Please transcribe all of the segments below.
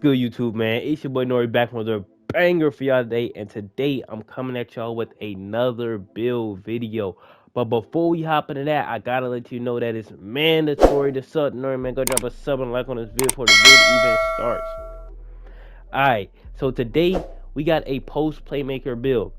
good, YouTube, man? It's your boy Nori back with another banger for y'all today, and today I'm coming at y'all with another build video. But before we hop into that, I gotta let you know that it's mandatory to sub Nori, man. Go drop a sub and like on this video before the video even starts. Alright, so today we got a post Playmaker build.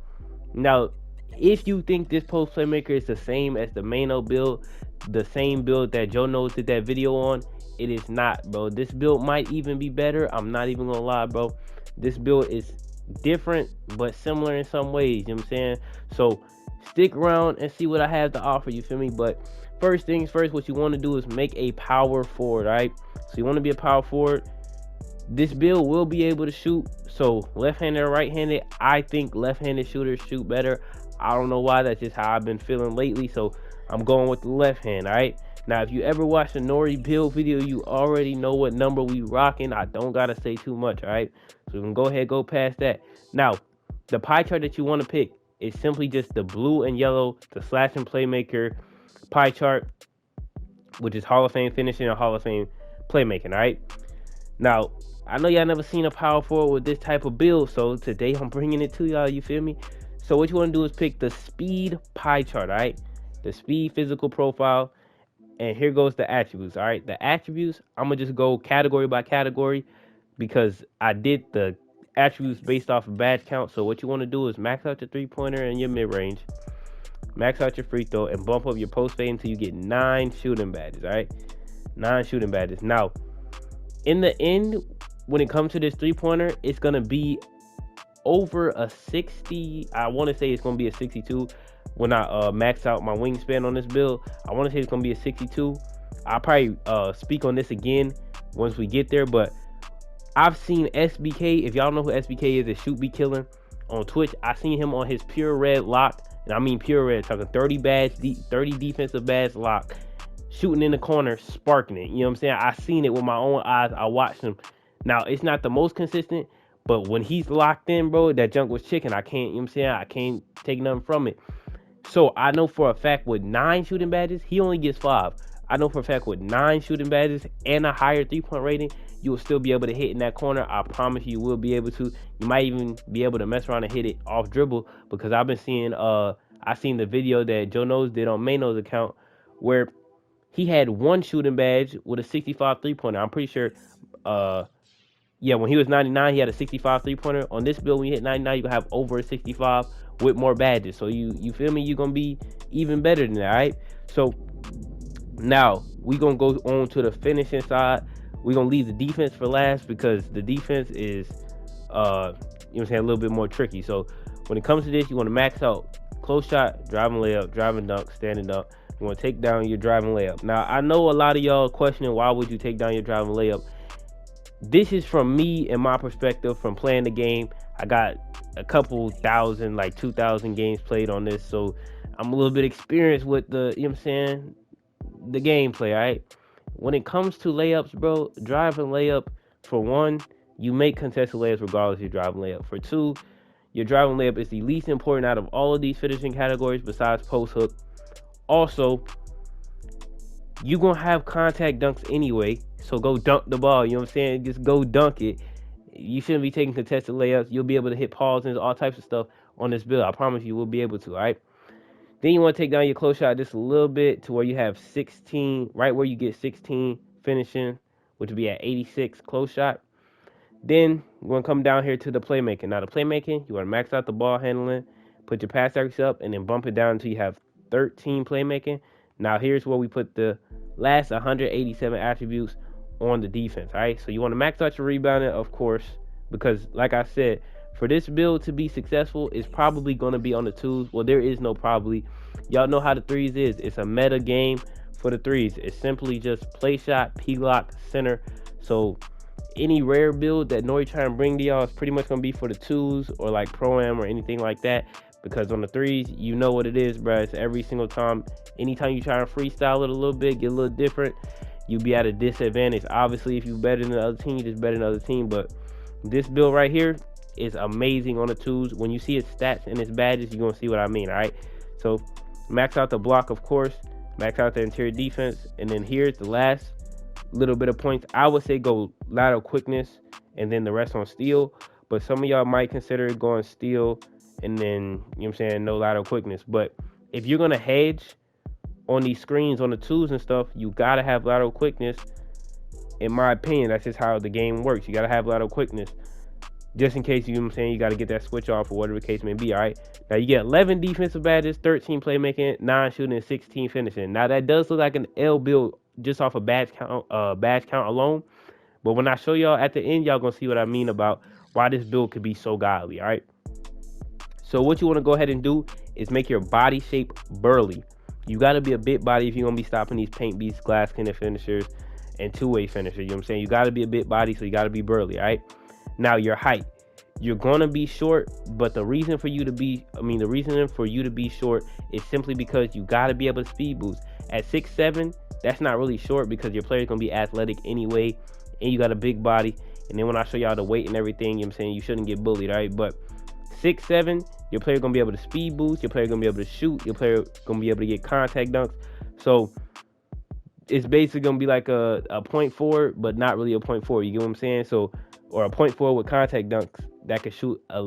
Now, if you think this post Playmaker is the same as the main build, the same build that Joe Knows did that video on, it is not, bro. This build might even be better. I'm not even gonna lie, bro. This build is different but similar in some ways, you know what I'm saying? So stick around and see what I have to offer, you feel me? But first things first, what you want to do is make a power forward. All right, so you want to be a power forward. This build will be able to shoot, so left-handed or right-handed. I think left-handed shooters shoot better. I don't know why, that's just how I've been feeling lately, so I'm going with the left hand. All right, now if you ever watched a Nori build video, you already know what number we rocking. I don't gotta say too much. All right, so we can go ahead, go past that. Now the pie chart that you want to pick is simply just the blue and yellow, the slash and playmaker pie chart, which is Hall of Fame finishing or Hall of Fame playmaking. All right, now I know y'all never seen a power forward with this type of build, so today I'm bringing it to y'all, you feel me? So what you want to do is pick the speed pie chart. All right, the speed physical profile, and here goes the attributes. All right, the attributes, I'm gonna just go category by category because I did the attributes based off of badge count. So what you want to do is max out your three-pointer and your mid-range, max out your free throw, and bump up your post fade until you get 9 shooting badges. All right, 9 shooting badges. Now in the end, when it comes to this three-pointer, it's gonna be over a 60. I want to say it's gonna be a 62 when I max out my wingspan on this build. I want to say it's gonna be a 62. I'll probably speak on this again once we get there, but I've seen SBK. If y'all know who SBK is, Shoot Be Killing on Twitch, I seen him on his pure red lock, and I mean pure red, talking 30 badge, 30 defensive badge lock, shooting in the corner, sparking it. You know what I'm saying? I seen it with my own eyes. I watched him. Now it's not the most consistent, but when he's locked in, bro, that junk was chicken. I can't, you know what I'm saying? I can't take nothing from it. So I know for a fact with 9 shooting badges, he only gets 5. I know for a fact with 9 shooting badges and a higher 3-point rating, you will still be able to hit in that corner. I promise you will be able to. You might even be able to mess around and hit it off dribble, because I've been seeing, I seen the video that Joe Knows did on Mayno's account where he had 1 shooting badge with a 65 3-pointer. I'm pretty sure, yeah, when he was 99, he had a 65 3-pointer. On this build, when you hit 99, you're going to have over a 65 with more badges. So you feel me? You're going to be even better than that, all right? So now we're going to go on to the finishing side. We're going to leave the defense for last because the defense is, you know what I'm saying, a little bit more tricky. So when it comes to this, you want to max out close shot, driving layup, driving dunk, standing dunk. You want to take down your driving layup. Now, I know a lot of y'all questioning why would you take down your driving layup. This is from me and my perspective from playing the game. I got a couple thousand, like 2,000 games played on this, so I'm a little bit experienced with the, you know what I'm saying, the gameplay, all right? When it comes to layups, bro, driving layup, for one, you make contested layups regardless of your driving layup. For two, your driving layup is the least important out of all of these finishing categories besides post hook. Also, you're going to have contact dunks anyway, so go dunk the ball, you know what I'm saying? Just go dunk it. You shouldn't be taking contested layups. You'll be able to hit pause and all types of stuff on this build. I promise you will be able to, all right? Then you want to take down your close shot just a little bit to where you have 16, right where you get 16 finishing, which would be at 86 close shot. Then you want to come down here to the playmaking. Now the playmaking, you want to max out the ball handling, put your pass accuracy up, and then bump it down until you have 13 playmaking. Now here's where we put the last 187 attributes on the defense, all right? So you want to max out your rebounding, of course, because like I said, for this build to be successful, it's probably going to be on the twos. Well, there is no probably. Y'all know how the threes is. It's a meta game for the threes. It's simply just play shot, P-lock, center. So any rare build that Nori trying to bring to y'all is pretty much going to be for the twos or like Pro-Am or anything like that. Because on the threes, you know what it is, bro. It's every single time. Anytime you try to freestyle it a little bit, get a little different, you'll be at a disadvantage. Obviously, if you're better than the other team, you're just better than the other team. But this build right here is amazing on the twos. When you see its stats and its badges, you're going to see what I mean, all right? So max out the block, of course. Max out the interior defense. And then here's the last little bit of points. I would say go lateral quickness and then the rest on steal. But some of y'all might consider going steal and then, you know what I'm saying, no lateral quickness. But if you're gonna hedge on these screens on the twos and stuff, you gotta have lateral quickness. In my opinion, that's just how the game works. You gotta have lateral quickness, just in case, you know what I'm saying, you gotta get that switch off or whatever the case may be. All right. Now you get 11 defensive badges, 13 playmaking, 9 shooting, and 16 finishing. Now that does look like an L build just off a badge count alone. But when I show y'all at the end, y'all gonna see what I mean about why this build could be so godly. All right. So what you want to go ahead and do is make your body shape burly. You got to be a bit body if you're going to be stopping these paint beasts, glass cannon finishers, and two-way finishers. You know what I'm saying? You got to be a bit body, so you got to be burly, all right? Now, your height. You're going to be short, but the reason for you to be short is simply because you got to be able to speed boost. At 6'7", that's not really short because your player's going to be athletic anyway, and you got a big body. And then when I show y'all the weight and everything, you know what I'm saying, you shouldn't get bullied, all right? But 6'7", your player gonna be able to speed boost, your player gonna be able to shoot, your player gonna be able to get contact dunks. So it's basically gonna be like a point forward, but not really a point forward. You get what I'm saying? So, or a point forward with contact dunks that could shoot a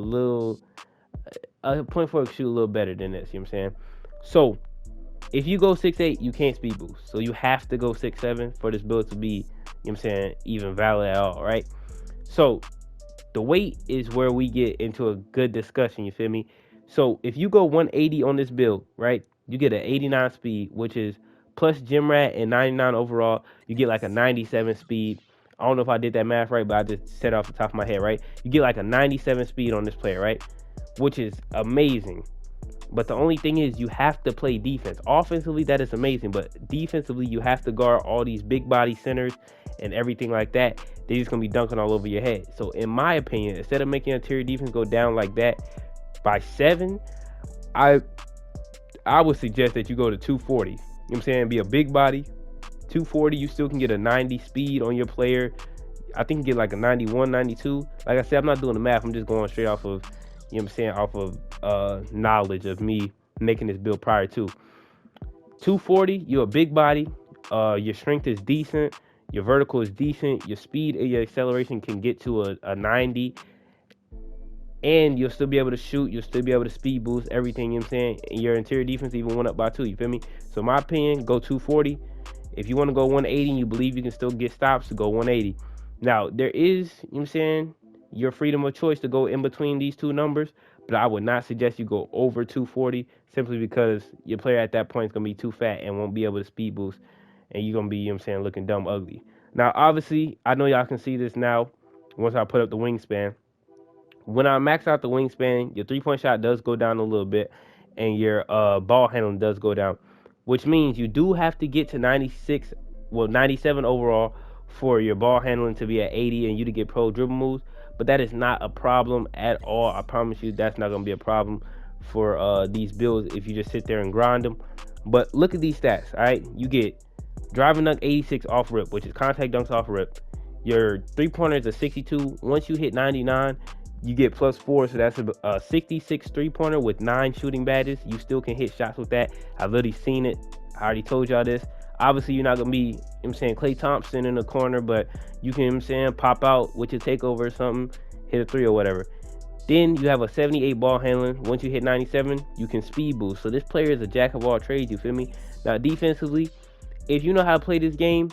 point forward could shoot a little better than this. You know what I'm saying? So if you go 6'8", you can't speed boost. So you have to go 6'7" for this build to be, you know what I'm saying, even valid at all, right? So the weight is where we get into a good discussion, you feel me? So if you go 180 on this build, right, you get an 89 speed, which is plus gym rat and 99 overall. You get like a 97 speed. I don't know if I did that math right, but I just said it off the top of my head, right? You get like a 97 speed on this player, right? Which is amazing. But the only thing is you have to play defense. Offensively, that is amazing, but defensively, you have to guard all these big body centers and everything like that. They're just going to be dunking all over your head. So in my opinion, instead of making interior defense go down like that by 7, I would suggest that you go to 240. You know what I'm saying? Be a big body. 240, you still can get a 90 speed on your player. I think you get like a 91, 92. Like I said, I'm not doing the math. I'm just going straight off of, you know what I'm saying, off of knowledge of me making this build prior to. 240, you're a big body. Your strength is decent. Your vertical is decent. Your speed and your acceleration can get to a 90. And you'll still be able to shoot. You'll still be able to speed boost everything, you know what I'm saying? And your interior defense even went up by 2, you feel me? So in my opinion, go 240. If you want to go 180 and you believe you can still get stops, go 180. Now, there is, you know what I'm saying, your freedom of choice to go in between these two numbers, but I would not suggest you go over 240 simply because your player at that point is going to be too fat and won't be able to speed boost, and you're going to be, you know what I'm saying, looking dumb ugly. Now, obviously, I know y'all can see this now once I put up the wingspan. When I max out the wingspan, your three-point shot does go down a little bit, and your ball handling does go down, which means you do have to get to 97 overall for your ball handling to be at 80 and you to get pro dribble moves. But that is not a problem at all. I promise you that's not going to be a problem for these builds if you just sit there and grind them. But look at these stats, all right? You get driving dunk 86 off rip, which is contact dunks off rip. Your three-pointer is a 62. Once you hit 99, you get +4, so that's a 66 three-pointer with 9 shooting badges. You still can hit shots with that. I've literally seen it. I already told y'all this. Obviously, you're not going to be, you know what I'm saying, Klay Thompson in the corner, but you can, you know what I'm saying, pop out with your takeover or something, hit a 3 or whatever. Then you have a 78 ball handling. Once you hit 97, you can speed boost. So this player is a jack of all trades, you feel me? Now, defensively, if you know how to play this game,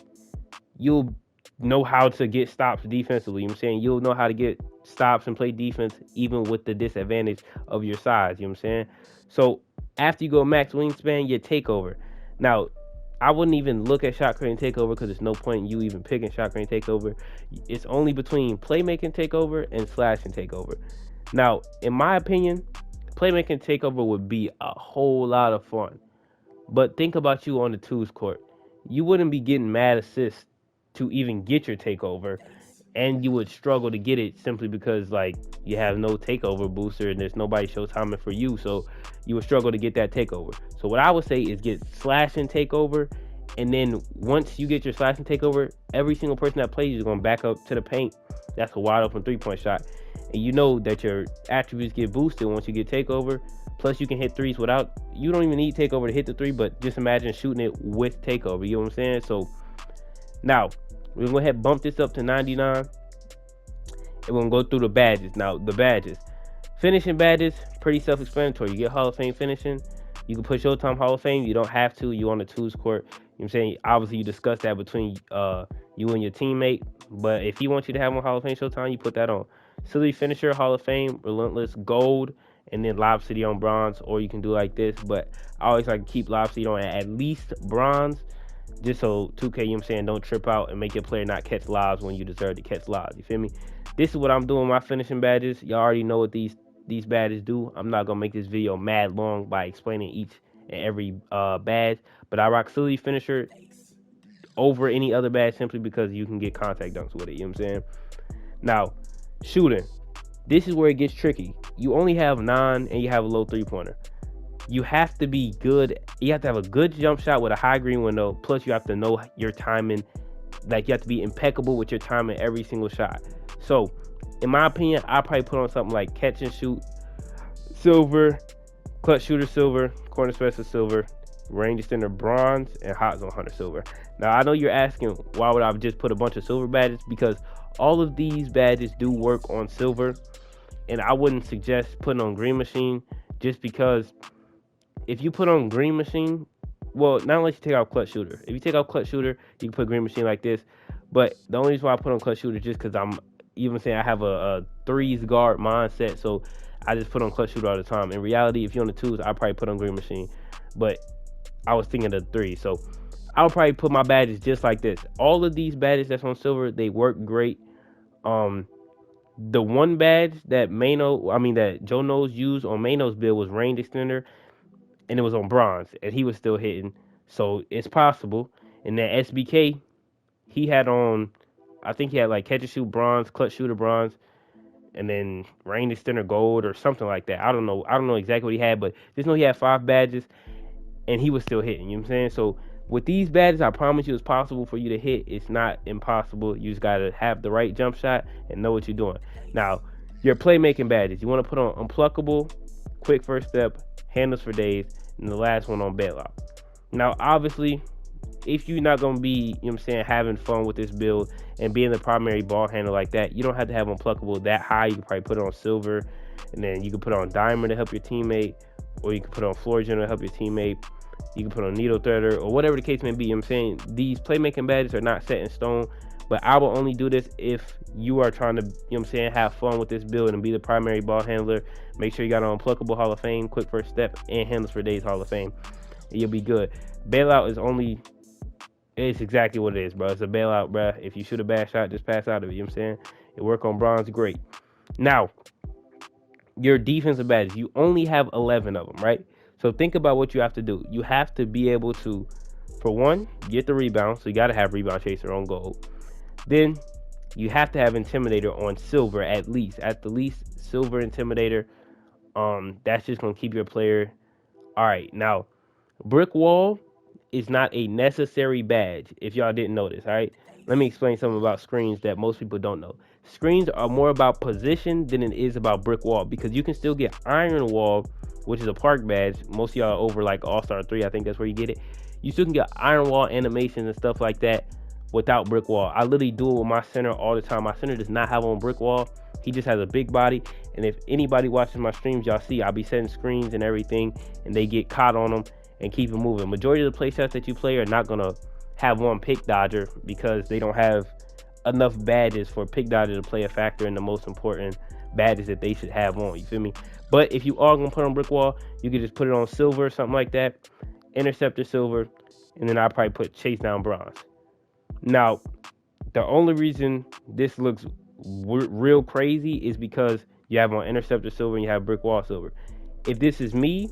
you'll know how to get stops defensively. You know what I'm saying? You'll know how to get stops and play defense even with the disadvantage of your size. You know what I'm saying? So after you go max wingspan, your takeover. Now, I wouldn't even look at shot creating takeover because there's no point in you even picking shot creating takeover. It's only between playmaking takeover and slashing takeover. Now, in my opinion, playmaking takeover would be a whole lot of fun. But think about you on the twos court. You wouldn't be getting mad assists to even get your takeover, and you would struggle to get it simply because like you have no takeover booster and there's nobody showtiming for you, so you would struggle to get that takeover. So what I would say is get slash and takeover, and then once you get your slash and takeover, every single person that plays is going to back up to the paint. That's a wide open 3-point shot, and you know that your attributes get boosted once you get takeover. Plus you can hit threes without, you don't even need takeover to hit the 3, but just imagine shooting it with takeover. You know what I'm saying? So now we're going to go ahead and bump this up to 99. and we're gonna go through the badges. Now, the badges. Finishing badges, pretty self-explanatory. You get Hall of Fame finishing. You can put Showtime Hall of Fame. You don't have to. You on the twos court. You know what I'm saying? Obviously, you discuss that between you and your teammate. But if he wants you to have on Hall of Fame Showtime, you put that on. Silly Finisher, Hall of Fame, Relentless, Gold, and then Lob City on Bronze. Or you can do like this. But I always like to keep Lob City on at least Bronze. Just so 2K, you know what I'm saying, don't trip out and make your player not catch lobs when you deserve to catch lobs. You feel me? This is what I'm doing with my finishing badges. Y'all already know what these badges do. I'm not gonna make this video mad long by explaining each and every badge, but I rock Silly Finisher over any other badge simply because you can get contact dunks with it. You know what I'm saying? Now, shooting. This is where it gets tricky. You only have 9 and you have a low 3-pointer. You have to be good. You have to have a good jump shot with a high green window. Plus, you have to know your timing. Like, you have to be impeccable with your timing every single shot. So, in my opinion, I probably put on something like catch and shoot silver, clutch shooter silver, corner specialist silver, range extender bronze, and hot zone hunter silver. Now, I know you're asking why would I just put a bunch of silver badges, because all of these badges do work on silver, and I wouldn't suggest putting on green machine just because if you put on green machine, well, not unless you take out clutch shooter. If you take out clutch shooter, you can put green machine like this. But the only reason why I put on clutch shooter is just because I'm even saying I have a threes guard mindset, so I just put on clutch shooter all the time. In reality, if you're on the twos, I probably put on green machine, but I was thinking of three, so I'll probably put my badges just like this. All of these badges that's on silver, they work great. The one badge that that Joe Knows used on Mano's build was range extender, and it was on bronze, and he was still hitting, so it's possible. And then SBK, he had on, I think he had like catch and shoot bronze, clutch shooter bronze, and then range extender gold or something like that. I don't know exactly what he had, but just know he had 5 badges, and he was still hitting. You know what I'm saying? So with these badges, I promise you it's possible for you to hit. It's not impossible. You just gotta have the right jump shot and know what you're doing. Now, your playmaking badges, you want to put on unpluckable, quick first step, handles for days, and the last one on bailout. Now, obviously, if you're not gonna be, you know what I'm saying, having fun with this build and being the primary ball handler like that, you don't have to have unpluckable that high. You can probably put it on silver, and then you can put it on diamond to help your teammate, or you can put it on floor general to help your teammate. You can put on needle threader, or whatever the case may be. You know what I'm saying, these playmaking badges are not set in stone, but I will only do this if you are trying to, you know what I'm saying, have fun with this build and be the primary ball handler. Make sure you got an unpluckable Hall of Fame, quick first step, and handles for days Hall of Fame, and you'll be good. Bailout is only, it's exactly what it is, bro. It's a bailout, bro. If you shoot a bad shot, just pass out of it. You know what I'm saying? It work on bronze, great. Now, your defensive badges, you only have 11 of them, right? So think about what you have to do. You have to be able to, for one, get the rebound. So you got to have rebound chaser on gold. Then you have to have intimidator on silver at the least silver intimidator. That's just gonna keep your player. All right, now brick wall is not a necessary badge. If y'all didn't notice, all right. Let me explain something about screens that most people don't know. Screens are more about position than it is about brick wall, because you can still get iron wall, which is a park badge. Most of y'all are over like All-Star 3, I think that's where you get it. You still can get iron wall animations and stuff like that without brick wall. I literally do it with my center all the time. My center does not have on brick wall. He just has a big body, and if anybody watches my streams, y'all see I'll be setting screens and everything, and they get caught on them and keep it moving. Majority of the play shots that you play are not gonna have one pick dodger, because they don't have enough badges for pick dodger to play a factor in the most important badges that they should have on. You feel me? But if you are gonna put on brick wall, you can just put it on silver, something like that, interceptor silver, and then I'll probably put chase down bronze. Now, the only reason this looks real crazy is because you have on interceptor silver and you have brick wall silver. If this is me,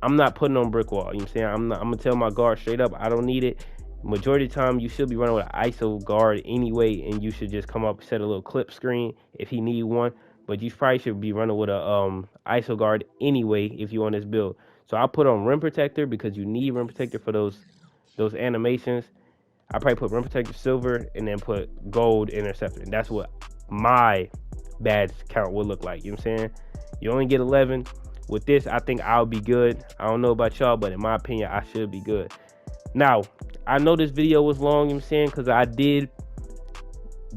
I'm not putting on brick wall. You know what I'm saying? I'm gonna tell my guard straight up, I don't need it. Majority of the time, you should be running with an ISO guard anyway, and you should just come up, set a little clip screen if he need one. But you probably should be running with a ISO guard anyway if you on this build. So I put on rim protector because you need rim protector for those animations. I probably put rim protector silver and then put gold interceptor. And that's what my badge count would look like. You know what I'm saying? You only get 11. With this, I think I'll be good. I don't know about y'all, but in my opinion, I should be good. Now, I know this video was long, you know what I'm saying, because I did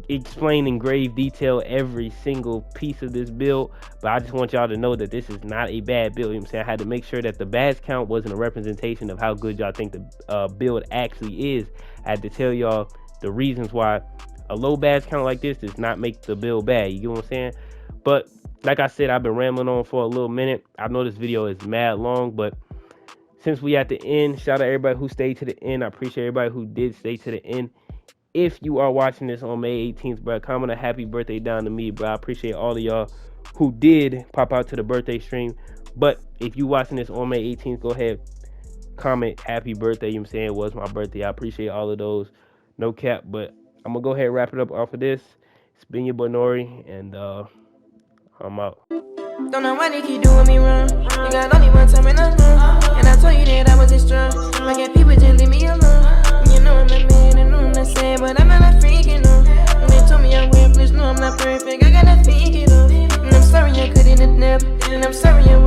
explain in grave detail every single piece of this build, but I just want y'all to know that this is not a bad build. You know what I'm saying? I had to make sure that the badge count wasn't a representation of how good y'all think the build actually is. I had to tell y'all the reasons why a low badge count like this does not make the build bad. You get what I'm saying? But like I said, I've been rambling on for a little minute. I know this video is mad long, but since we at the end, shout out everybody who stayed to the end. I appreciate everybody who did stay to the end. If you are watching this on May 18th, bro, comment a happy birthday down to me, bro. I appreciate all of y'all who did pop out to the birthday stream. But if you watching this on May 18th, go ahead, comment happy birthday. You know what I'm saying? It was my birthday. I appreciate all of those. No cap, but I'm going to go ahead and wrap it up off of this. It's been your boy Nori, and I'm out. Don't know why they keep doing me wrong. You got only one time and I know. And I told you that I wasn't strong. I get people just leave me alone. You know I'm not man and know I'm not sad, but I'm not a freaking no. And they told me I'm worthless, no I'm not perfect. I gotta think it up. And I'm sorry I couldn't adapt. And I'm sorry I